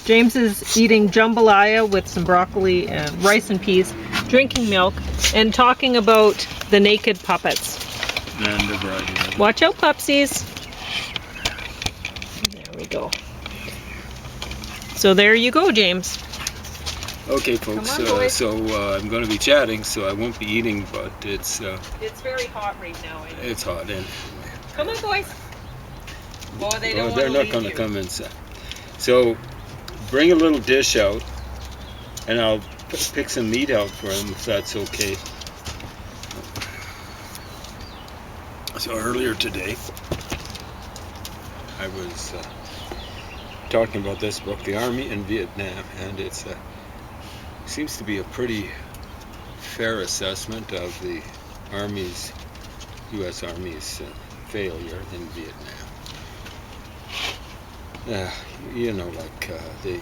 James is eating jambalaya with some broccoli and rice and peas, drinking milk, and talking about the naked puppets. And the variety. Watch out, pupsies. There we go. So there you go, James. Okay, folks. Come on, boys. I'm going to be chatting, so I won't be eating, but it's very hot right now. it's hot and. Come on, boys. Oh, they don't they're not going to come inside. So bring a little dish out, and I'll pick some meat out for them if that's okay. So earlier today, I was talking about this book, The Army in Vietnam, and it seems to be a pretty fair assessment of the U.S. Army's failure in Vietnam. They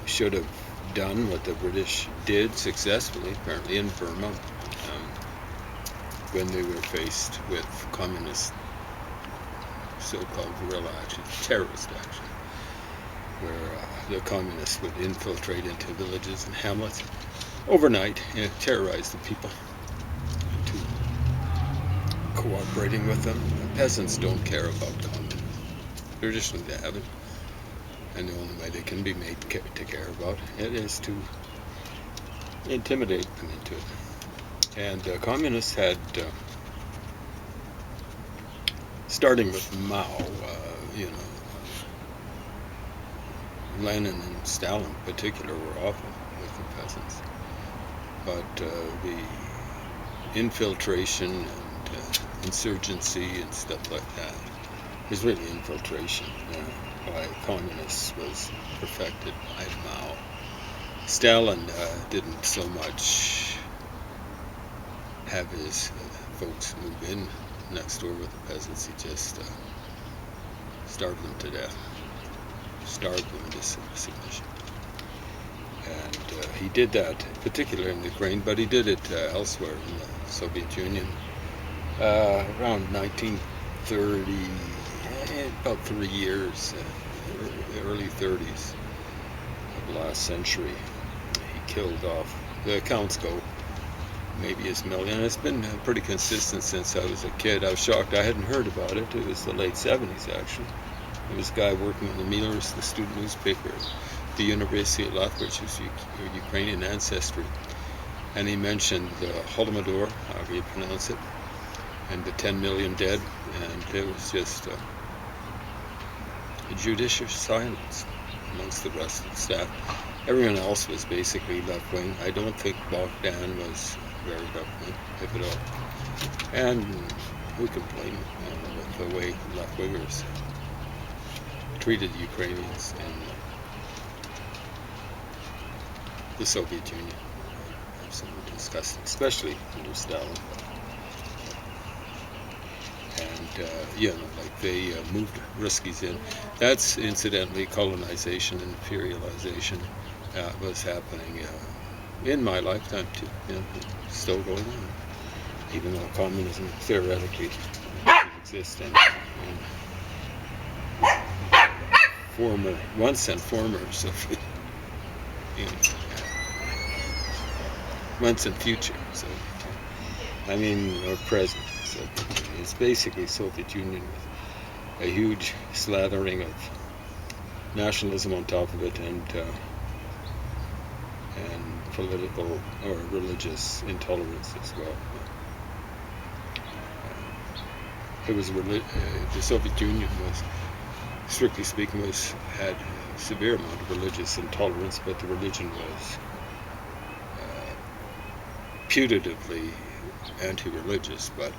should have done what the British did successfully, apparently in Burma, when they were faced with communist so-called guerrilla action, terrorist action, where the communists would infiltrate into villages and hamlets overnight and terrorize the people into cooperating with them. The peasants don't care about communism. Traditionally they haven't. And the only way they can be made to care about it is to intimidate them into it. And communists had, starting with Mao, Lenin and Stalin in particular were awful with the peasants. But the infiltration and insurgency and stuff like that was really infiltration by communists was perfected by Mao. Stalin didn't so much have his folks move in next door with the peasants. He just starved them to death, starved them into submission. And he did that, particularly in Ukraine, but he did it elsewhere in the Soviet Union around 1930, about 3 years, early 30s of the last century. He killed off, the accounts go, maybe as million. It's been pretty consistent since I was a kid. I was shocked I hadn't heard about it. It was the late 70s, actually. There was a guy working in the Milers, the student newspaper at the University of Lethbridge, who's Ukrainian ancestry. And he mentioned the Holodomor, however you pronounce it, and the 10 million dead. And it was just a judicious silence amongst the rest of the staff. Everyone else was basically left-wing. I don't think Bogdan was very left-wing, if at all. And who can blame him with the way left-wingers treated Ukrainians in the Soviet Union? Absolutely disgusting, especially under Stalin. And, they moved Ruskies in. That's incidentally colonization and imperialization was happening in my lifetime too. Still going on, even though communism theoretically doesn't exist in once and formers of once and future. So or present. So it's basically Soviet Union with a huge slathering of nationalism on top of it, and political or religious intolerance as well. The Soviet Union was, strictly speaking, had a severe amount of religious intolerance, but the religion was putatively anti-religious. But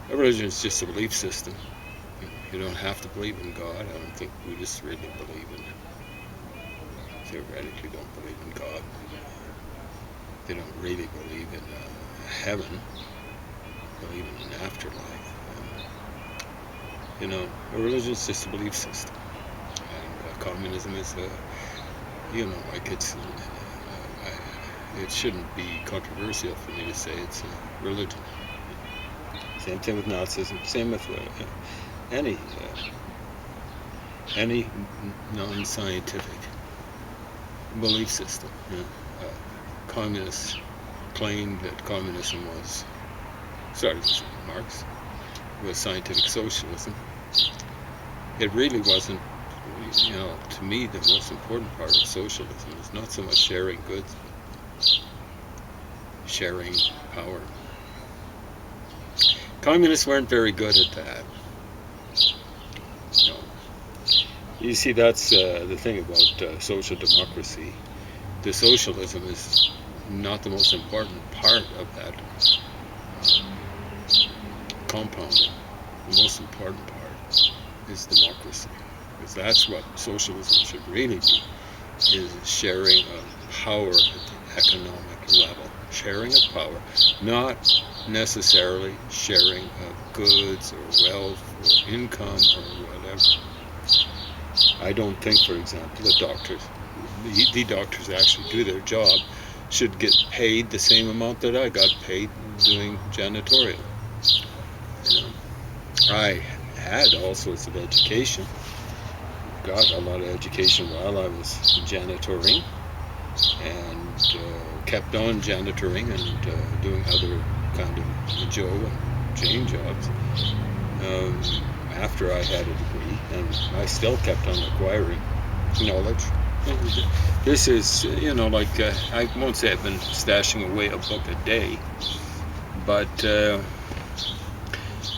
a religion is just a belief system. You don't have to believe in God. I don't think Buddhists really believe in it. Theoretically don't believe in God. They don't really believe in heaven, believe in an afterlife. A religion is just a belief system. And communism is it shouldn't be controversial for me to say it's a religion. Same thing with Nazism, same with any non-scientific belief system. Communists claimed that communism was, started with Marx, was scientific socialism. It really wasn't, to me the most important part of socialism is not so much sharing goods, but sharing power. Communists weren't very good at that. No. You see, that's the thing about social democracy. The socialism is not the most important part of that compound. The most important part is democracy, because that's what socialism should really be, is sharing of power at the economic level. Sharing of power, not necessarily sharing of goods or wealth or income or whatever. I don't think, for example, the doctors actually do their job should get paid the same amount that I got paid doing janitorial. I had all sorts of education, got a lot of education while I was janitoring, and kept on janitoring and doing other kind of Joe and Jane jobs after I had a degree, and I still kept on acquiring knowledge. This is, like, I won't say I've been stashing away a book a day, but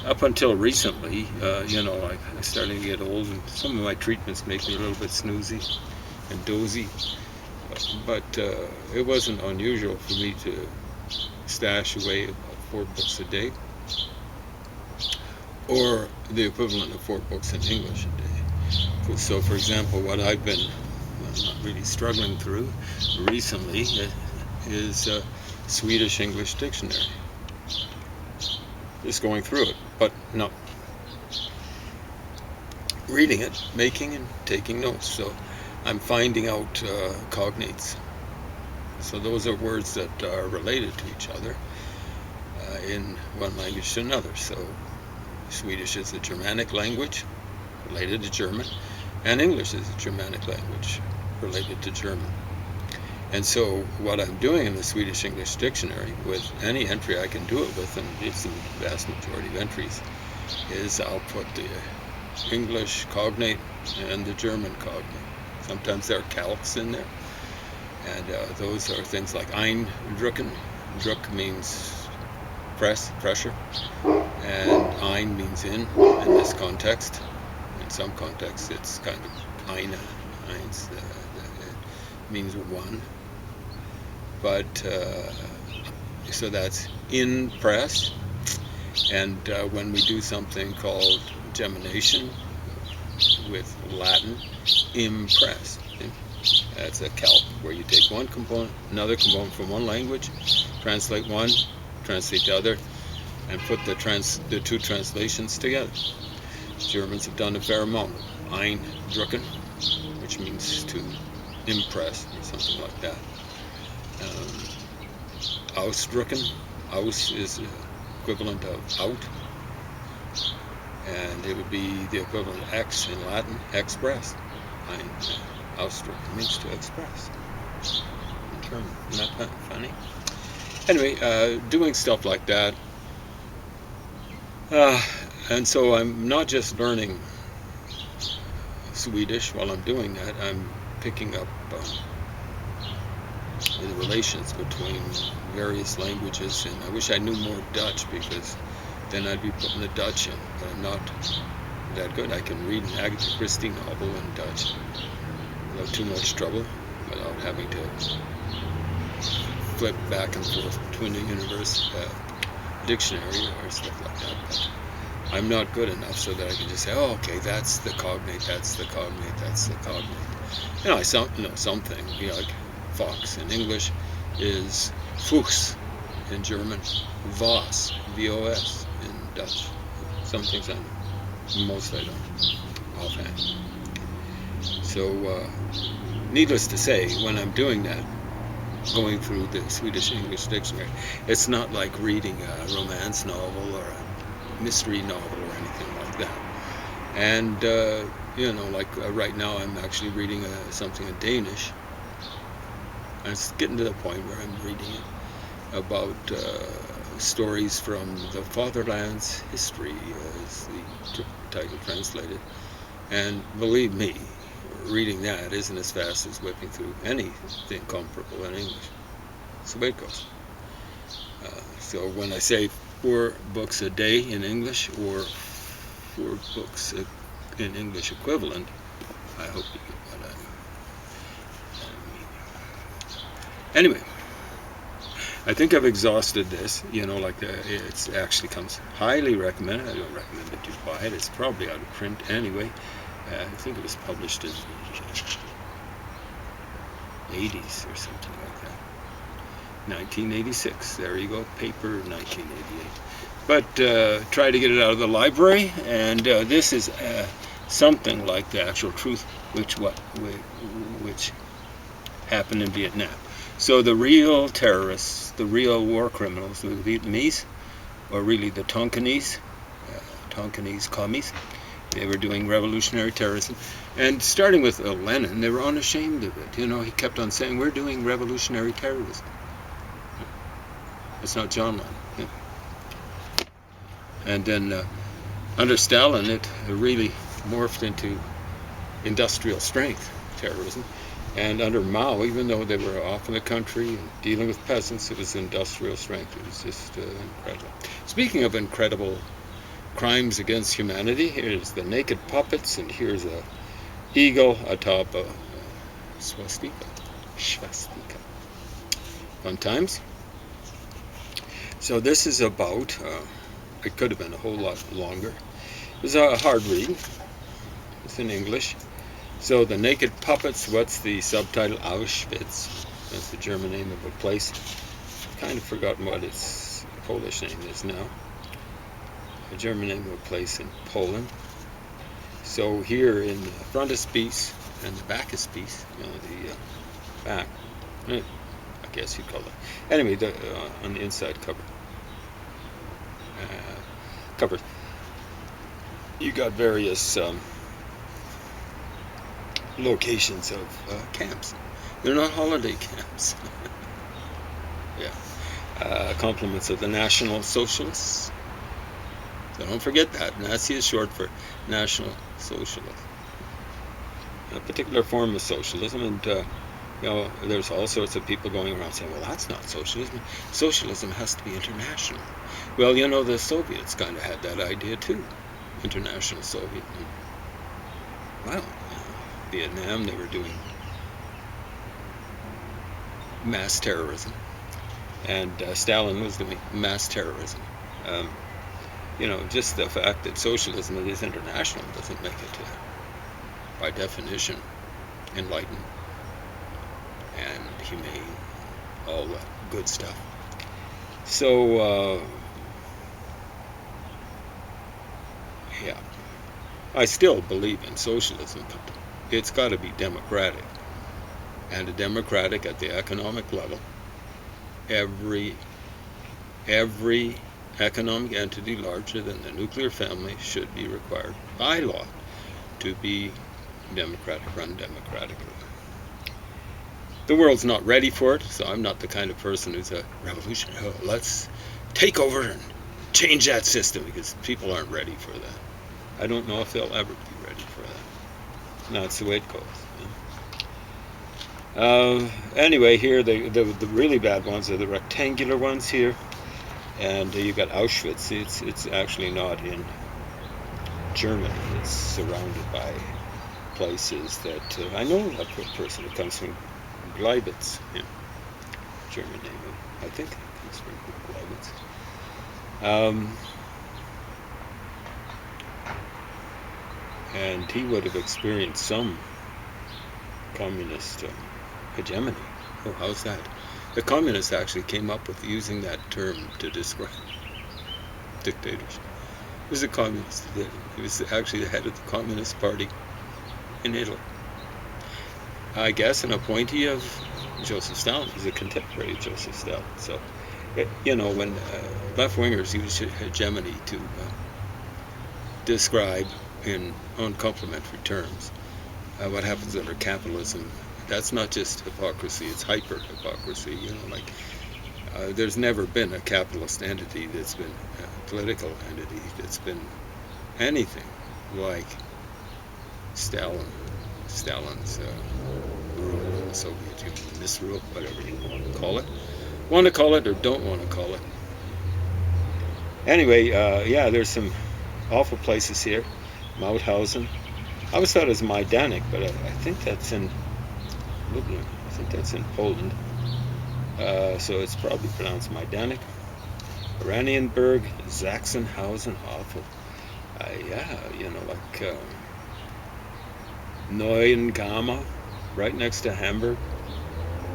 up until recently, like, I'm starting to get old, and some of my treatments make me a little bit snoozy and dozy, but it wasn't unusual for me to stash away about 4 books a day, or the equivalent of 4 books in English a day. So, for example, what I've been not really struggling through recently is Swedish English dictionary. Just going through it, but no, reading it, making and taking notes. So I'm finding out cognates. So those are words that are related to each other in one language to another. So Swedish is a Germanic language related to German, and English is a Germanic language related to German. And so what I'm doing in the Swedish English dictionary, with any entry I can do it with, and it's the vast majority of entries, is I'll put the English cognate and the German cognate. Sometimes there are calques in there, and those are things like Eindrücken. Druck means pressure, and ein means in this context. In some contexts it's kind of eins, it means one. But so that's in press, and when we do something called gemination with Latin, impress. That's a calque where you take one component, another component from one language, translate one, translate the other, and put the two translations together. Germans have done a fair amount. Eindrücken, which means to impress, or something like that. Ausdrücken, aus is equivalent of out, and it would be the equivalent of ex in Latin, express. Ausdrücken means to express in German. Isn't that funny? Anyway, doing stuff like that. And so I'm not just learning Swedish while I'm doing that, I'm picking up the relations between various languages, and I wish I knew more Dutch, because then I'd be putting the Dutch in, but I'm not that good. I can read an Agatha Christie novel in Dutch without too much trouble, without having to flip back and forth between the universe dictionary or stuff like that. But I'm not good enough so that I can just say, oh, okay, that's the cognate, that's the cognate, that's the cognate. I know something, like fox in English is Fuchs in German, Vos, V-O-S in Dutch. Some things I know, most I don't, offhand. So, needless to say, when I'm doing that, going through the Swedish English dictionary, it's not like reading a romance novel or a mystery novel or anything like that. And, like right now I'm actually reading something in Danish, it's getting to the point where I'm reading it about stories from the fatherland's history, as the title translated. And believe me, reading that isn't as fast as whipping through anything comparable in English. That's the way it goes. So when I say 4 books a day in English, or 4 books in English equivalent, I hope you get what I mean. Anyway, I think I've exhausted this. Like it actually comes highly recommended. I don't recommend that you buy it. It's probably out of print anyway. I think it was published in the 80s or something like that. 1986. There you go, paper 1988. But try to get it out of the library, and this is something like the actual truth, which happened in Vietnam. So the real terrorists, the real war criminals, the Vietnamese, or really the Tonkinese commies, they were doing revolutionary terrorism. And starting with Lenin, they were unashamed of it. He kept on saying, we're doing revolutionary terrorism. It's not John Lennon. Yeah. And then under Stalin, it really morphed into industrial strength terrorism. And under Mao, even though they were off in the country and dealing with peasants, it was industrial strength. It was just incredible. Speaking of incredible crimes against humanity, here's the naked puppets, and here's a eagle atop a swastika. Fun times. So this is about, it could have been a whole lot longer. It was a hard read. It's in English. So the naked puppets, what's the subtitle? Auschwitz. That's the German name of a place. Kind of forgotten what its Polish name is now. The German name of a place in Poland. So here in the frontispiece and the backispiece, the back, I guess you'd call it. Anyway, on the inside cover, covers, you got various locations of camps. They're not holiday camps. Yeah. Compliments of the National Socialists. So don't forget that. Nazi is short for National Socialist. A particular form of socialism, and there's all sorts of people going around saying, well, that's not socialism. Socialism has to be international. Well, the Soviets kind of had that idea too. International Soviet. Well, Vietnam, they were doing mass terrorism. And Stalin was doing mass terrorism. Just the fact that socialism is international doesn't make it, by definition, enlightened and humane, all that good stuff. So, yeah, I still believe in socialism, but it's got to be democratic, and democratic at the economic level. Every economic entity larger than the nuclear family should be required by law to be democratic, run democratically. The world's not ready for it, so I'm not the kind of person who's a revolutionary. Oh, let's take over and change that system, because people aren't ready for that. I don't know if they'll ever be ready for that. No, it's the way it goes. Anyway, here the really bad ones are the rectangular ones here, and you got Auschwitz. It's actually not in Germany. It's surrounded by places that I know a person who comes from Gleibitz, German name. I think it comes from Gleibitz. And he would have experienced some communist hegemony. Oh, how's that? The communists actually came up with using that term to describe dictators. He was a communist. He was actually the head of the Communist Party in Italy. I guess an appointee of Joseph Stalin. He's a contemporary of Joseph Stalin. So, when left-wingers use hegemony to describe in uncomplimentary terms what happens under capitalism, that's not just hypocrisy, it's hyper hypocrisy. Like there's never been a capitalist entity that's been a political entity that's been anything like Stalin's rule in the Soviet Union, misrule, whatever you want to call it. Want to call it or don't want to call it. Anyway, yeah, there's some awful places here. Mauthausen. I always thought it was Majdanek, but I think that's in Lublin. I think that's in Poland. So it's probably pronounced Majdanek. Oranienburg, Sachsenhausen, awful. Yeah, like Neuengamme, right next to Hamburg.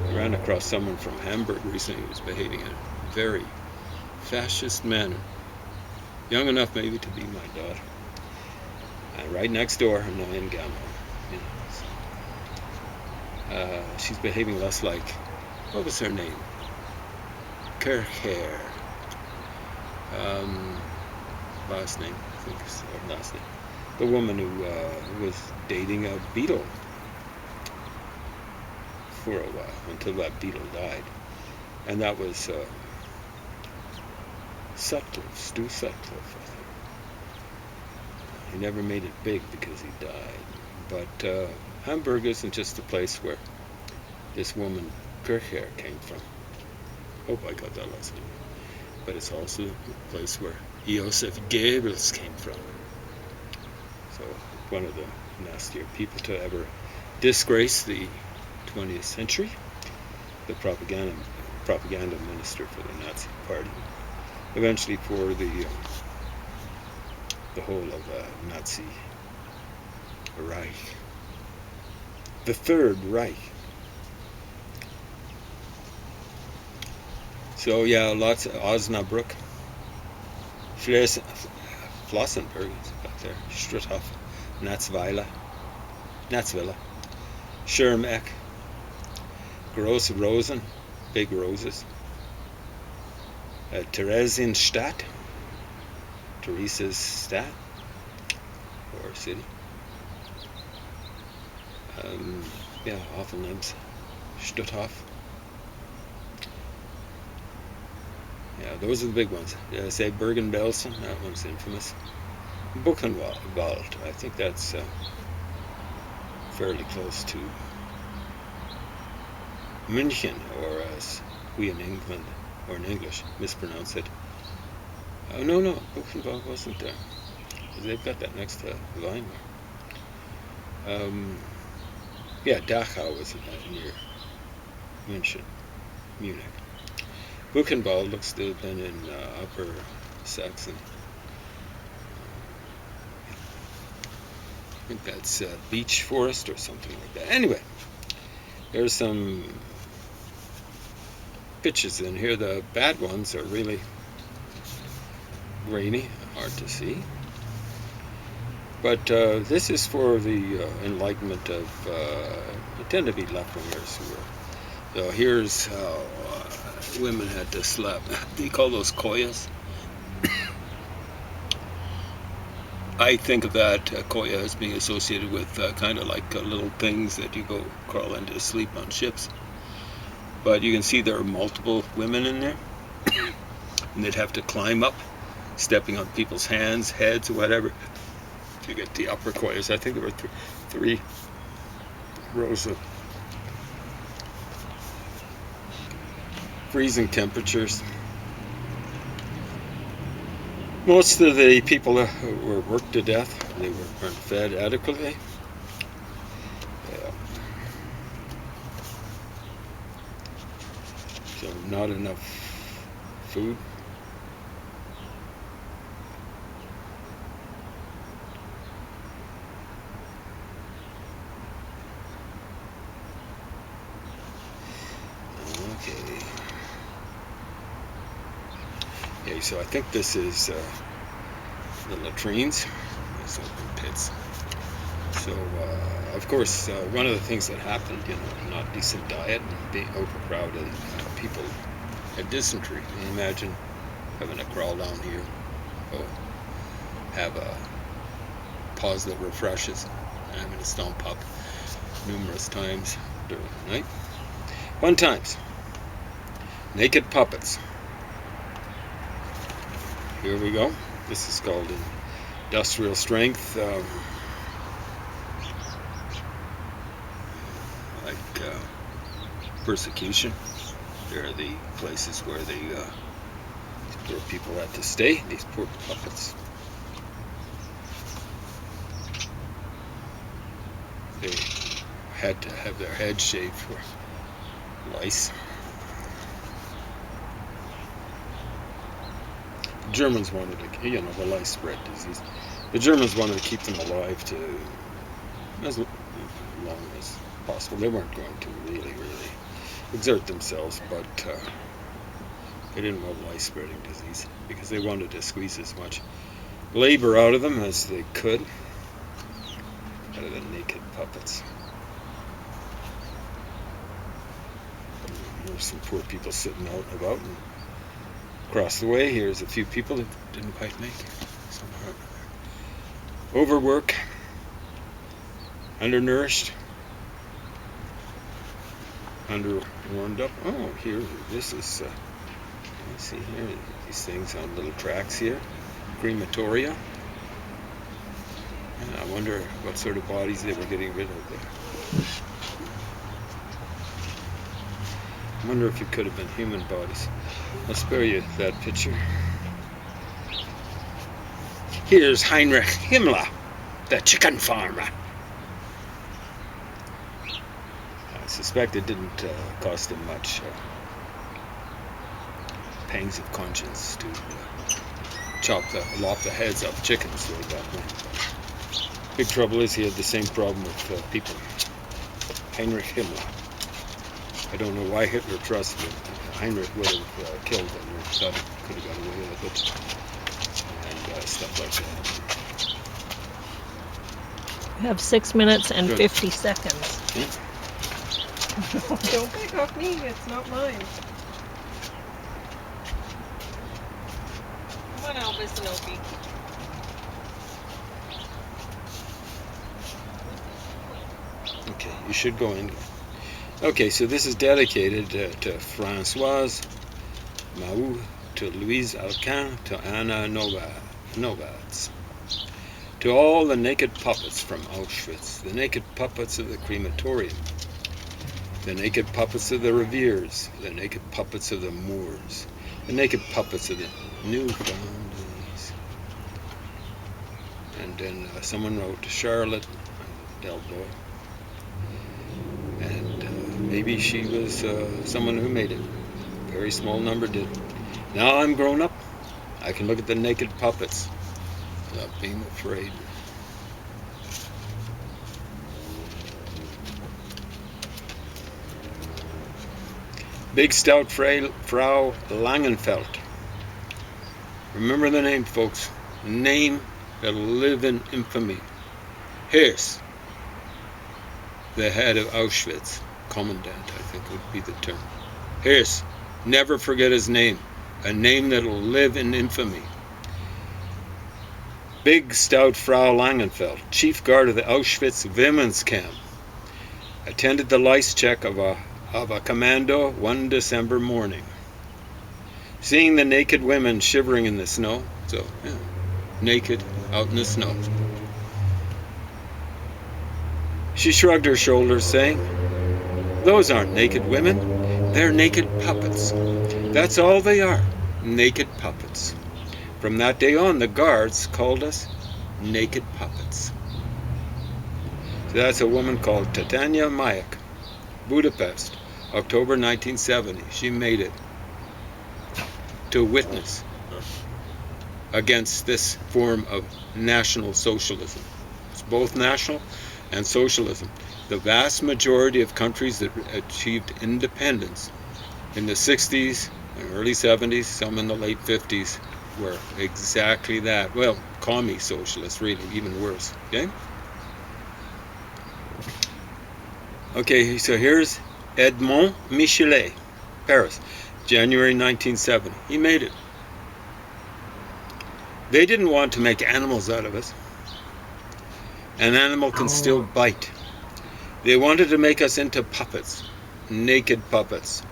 I ran across someone from Hamburg recently who was behaving in a very fascist manner. Young enough maybe to be my daughter. Right next door, Neuengamme. She's behaving less like, what was her name? Kircher. Last name, I think it's her last name. The woman who was dating a Beatle for a while, until that Beatle died. And that was Sutcliffe, Stu Sutcliffe, I think. He never made it big because he died. But Hamburg isn't just a place where this woman Kircher came from. Hope I got that last name. But it's also a place where Joseph Goebbels came from. So one of the nastier people to ever disgrace the 20th century. The propaganda minister for the Nazi Party. Eventually for the whole of Nazi Reich. The Third Reich. So yeah, lots of Osnabrück, Flossenburg is back there, Struthof, Natzweiler, Schirmeck, Grosse Rosen, big roses, Theresienstadt, Theresa's Stadt, or city. Yeah, awful names. Stutthof. Yeah, those are the big ones. Did I say Bergen-Belsen? That one's infamous. Buchenwald, I think that's fairly close to München, or as we in England, or in English, mispronounce it. Oh, no, Buchenwald wasn't there. They've got that next to Weimar. Yeah, Dachau was near Munich. Buchenwald looks to have been in Upper Saxony. I think that's beech forest or something like that. Anyway, there's some pictures in here. The bad ones are really grainy, hard to see. But this is for the enlightenment of, they tend to be left-wingers who are. So here's how women had to slap. Do you call those koyas? I think of that koya as being associated with kind of like little things that you go crawl into sleep on ships. But you can see there are multiple women in there. And they'd have to climb up, stepping on people's hands, heads, or whatever, to get the upper koyas. I think there were three rows of freezing temperatures. Most of the people were worked to death. They weren't fed adequately. Yeah. So not enough food. Okay, so I think this is the latrines, these open pits. So, of course, one of the things that happened, not decent diet and being overcrowded, people had dysentery. Can you imagine having to crawl down here, have a pause that refreshes, and having to stomp up numerous times after night. Fun times. Naked puppets. Here we go. This is called industrial strength. Persecution. There are the places where these poor people had to stay. These poor puppets. They had to have their heads shaved for lice. The Germans wanted to, the lice spread disease. The Germans wanted to keep them alive to as long as possible. They weren't going to really exert themselves, but they didn't want lice spreading disease because they wanted to squeeze as much labor out of them as they could out of the naked puppets. There's some poor people sitting out and about, and across the way here's a few people that didn't quite make it. Overwork, undernourished, warmed up. Oh, here, this is, let's see here, these things on little tracks here. Crematoria. Yeah, I wonder what sort of bodies they were getting rid of there. I wonder if it could have been human bodies. I'll spare you that picture. Here's Heinrich Himmler, the chicken farmer. I suspect it didn't cost him much pangs of conscience to lop the heads off chickens way back then. Big trouble is he had the same problem with people. Heinrich Himmler. I don't know why Hitler trusted him. Heinrich would have killed him, or thought he could have got away with it, and stuff like that. We have 6 minutes and Good. 50 seconds. Yeah. Don't pick off me, it's not mine. Come on, Elvis and Opie. Okay, you should go in. Okay, so this is dedicated to Françoise Mahou, to Louise Alcan, to Anna Novads. To all the naked puppets from Auschwitz, the naked puppets of the crematorium, the naked puppets of the reveres, the naked puppets of the moors, the naked puppets of the Newfoundlands. And then someone wrote to Charlotte Delboy. And maybe she was someone who made it. A very small number did. Now I'm grown up. I can look at the naked puppets without being afraid. Big stout Frau Langenfeld. Remember the name, folks. A name that'll live in infamy. Here's the head of Auschwitz, commandant, I think would be the term. Here's, never forget his name. A name that'll live in infamy. Big stout Frau Langenfeld, chief guard of the Auschwitz women's camp, attended the lice check of a commando one December morning. Seeing the naked women shivering in the snow, so yeah, naked out in the snow, she shrugged her shoulders, saying, "Those aren't naked women, they're naked puppets. That's all they are, naked puppets." From that day on, the guards called us naked puppets. So that's a woman called Titania Mayak, Budapest, October 1970. She made it to witness against this form of National Socialism. It's both national and socialism. The vast majority of countries that achieved independence in the 60s and early 70s, some in the late 50s, were exactly that. Well, commie socialists, really, even worse. Okay? Okay, so here's Edmond Michelet, Paris, January 1970. He made it. They didn't want to make animals out of us. An animal can still bite. They wanted to make us into puppets, naked puppets,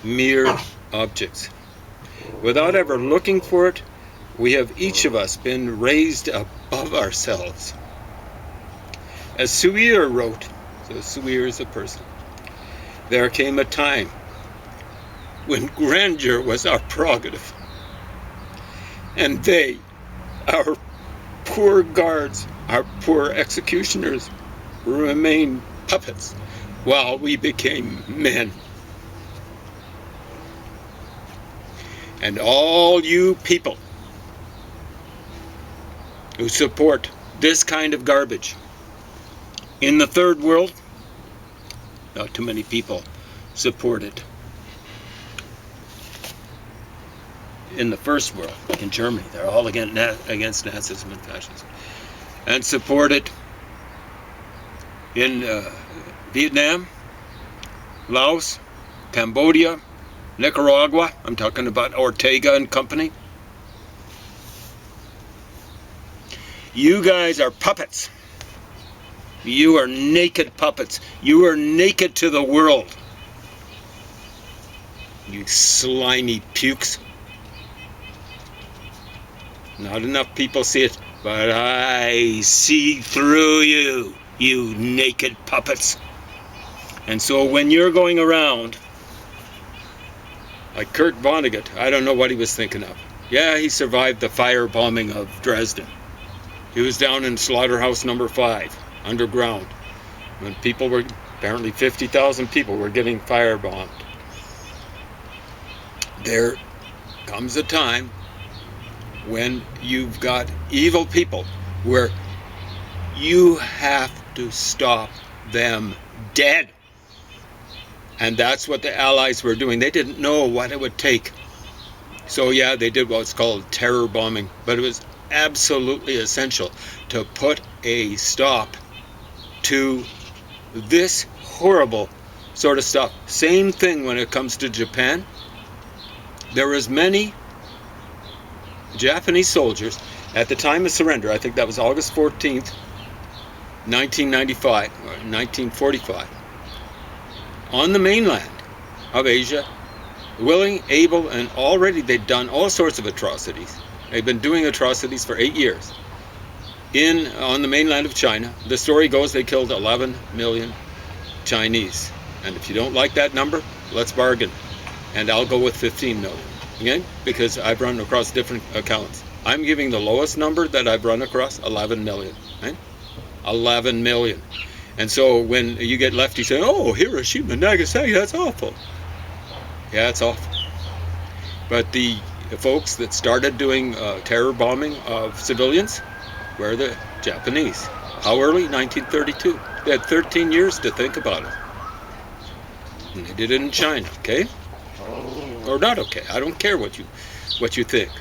mere objects. Without ever looking for it, we have each of us been raised above ourselves. As Suir wrote, so Suir is a person, there came a time when grandeur was our prerogative, and they, our poor guards, our poor executioners, remained puppets while we became men. And all you people who support this kind of garbage in the third world, not too many people support it. In the first world, like in Germany, they're all against Nazism and fascism, and support it in Vietnam, Laos, Cambodia, Nicaragua. I'm talking about Ortega and company. You guys are puppets. You are naked puppets. You are naked to the world. You slimy pukes. Not enough people see it, but I see through you, you naked puppets. And so when you're going around, like Kurt Vonnegut, I don't know what he was thinking of. Yeah, he survived the firebombing of Dresden. He was down in slaughterhouse number 5, underground, when people were, apparently 50,000 people were getting firebombed. There comes a time when you've got evil people where you have to stop them dead. And that's what the Allies were doing. They didn't know what it would take. So yeah, they did what's called terror bombing, but it was absolutely essential to put a stop to this horrible sort of stuff. Same thing when it comes to Japan. There was many Japanese soldiers at the time of surrender. I think that was August 14th, 1995 or 1945, on the mainland of Asia, willing, able, and already they'd done all sorts of atrocities. They've been doing atrocities for 8 years on the mainland of China. The story goes they killed 11 million Chinese. And if you don't like that number, let's bargain. And I'll go with 15 million. Okay? Because I've run across different accounts. I'm giving the lowest number that I've run across, 11 million. Right? 11 million. And so when you get lefty saying, oh, Hiroshima, Nagasaki, that's awful. Yeah, it's awful. But the folks that started doing terror bombing of civilians were the Japanese. How early? 1932. They had 13 years to think about it. And they did it in China, okay? Or not okay. I don't care what you think.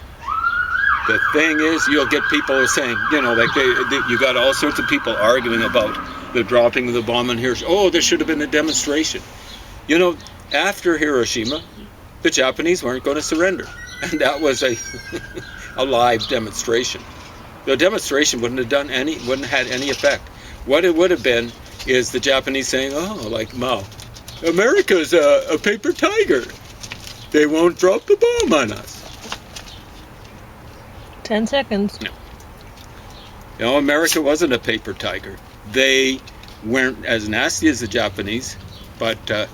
The thing is, you'll get people saying, you know, like you got all sorts of people arguing about the dropping of the bomb in Hiroshima. Oh, there should have been a demonstration. You know, after Hiroshima, the Japanese weren't going to surrender. And that was a live demonstration. The demonstration wouldn't have had any effect. What it would have been is the Japanese saying, oh, like Mao, America's a paper tiger. They won't drop the bomb on us. 10 seconds. No, America wasn't a paper tiger. They weren't as nasty as the Japanese, but